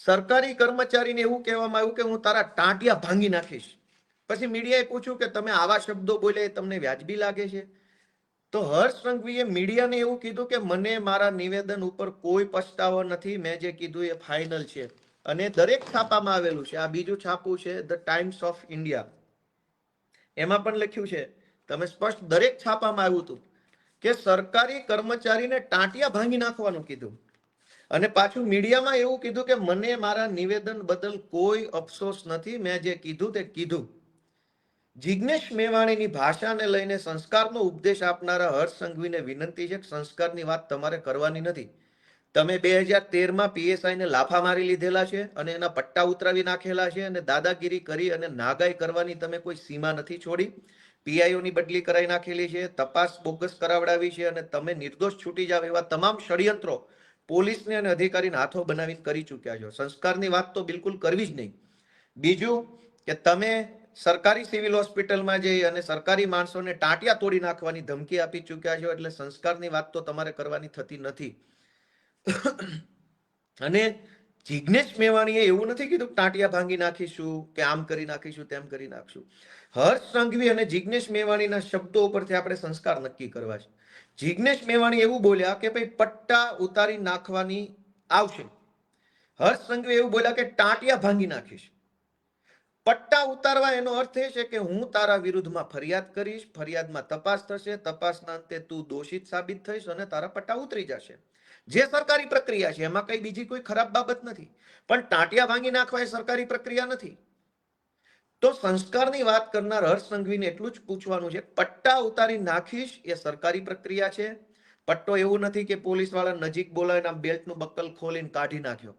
સરકારી કર્મચારીને એવું કહેવામાં આવ્યું કે હું તારા ટાંટિયા ભાંગી નાખીશ. પછી મીડિયાએ પૂછ્યું કે તમે આવા શબ્દો બોલે એ તમને વ્યાજબી લાગે છે? તો હર્ષ સંઘવીએ મીડિયાને એવું કીધું કે મને મારા નિવેદન ઉપર કોઈ પછતાવો નથી, મેં જે કીધું એ ફાઇનલ છે. અને દરેક છાપામાં આવેલું છે. આ બીજું છાપું છે ધ ટાઈમ્સ ઓફ ઇન્ડિયા, એમાં પણ લખ્યું છે, તમે સ્પષ્ટ દરેક છાપામાં આવ્યું હતું કે સરકારી કર્મચારીને ટાંટિયા ભાંગી નાખવાનું કીધું. અને પાછું મીડિયામાં એવું કીધું કે મને મારા નિવેદન બદલ કોઈ અફસોસ નથી, મેં જે કીધું તે કીધું. જિગ્નેશ મેવાણીની ભાષાને લઈને સંસ્કારનો ઉપદેશ આપનારા હર્ષ સંઘવીને વિનંતી છે કે સંસ્કારની વાત તમારે કરવાની નથી. તમે 2013માં પીએસઆઈને લાફા મારી લીધેલા છે અને એના પટ્ટા ઉતરાવી નાખેલા છે અને દાદાગીરી કરી અને નાગાઈ કરવાની તમે કોઈ સીમા નથી છોડી. પીઆઈઓની બદલી કરાવી નાખેલી છે, તપાસ બોગસ કરાવડાવી છે અને તમે નિર્દોષ છૂટી જાવ એવા તમામ ષડયંત્રો પોલીસને અને અધિકારીને હાથો બનાવીને કરી ચૂક્યા છો. સંસ્કારની વાત તો બિલકુલ કરવી જ નહીં. બીજું કે તમે સરકારી સિવિલ હોસ્પિટલમાં જઈ અને સરકારી માણસોને ટાંટિયા તોડી નાખવાની ધમકી આપી ચૂક્યા છો, એટલે સંસ્કારની વાત તો તમારે કરવાની થતી નથી. અને જિગ્નેશ મેવાણીએ એવું નથી કીધું ટાંટિયા ભાંગી નાખીશું કે આમ કરી નાખીશું તેમ કરી નાખશું. હર્ષ સંઘવી અને જિગ્નેશ મેવાણીના શબ્દો ઉપરથી આપણે સંસ્કાર નક્કી કરવા છે. જિગ્નેશ મેવાણી એવું બોલ્યા કે ભાઈ પટ્ટા ઉતારી નાખવાની આવશે. હર્ષ સંઘવી એવું બોલ્યા કે ટાંટિયા ભાંગી નાખીશ. પટ્ટા ઉતારવા એનો અર્થ એ છે કે હું તારા વિરુદ્ધમાં ફરિયાદ કરીશ, ફરિયાદમાં તપાસ થશે, તપાસના અંતે તું દોષિત સાબિત થઈશ અને તારા પટ્ટા ઉતરી જશે. જે સરકારી પ્રક્રિયા છે એમાં કઈ બીજી કોઈ ખરાબ બાબત નથી. પણ ટાંટિયા ભાંગી નાખવા એ સરકારી પ્રક્રિયા નથી. તો સંસ્કારની વાત કરનાર હર્ષ સંઘવીને એટલું જ પૂછવાનું છે, પટ્ટા ઉતારી નાખીશ એ સરકારી પ્રક્રિયા છે. પટ્ટો એવું નથી કે પોલીસ વાળા નજીક બોલાવીને બેલ્ટનું બક્કલ ખોલીને કાઢી નાખ્યો.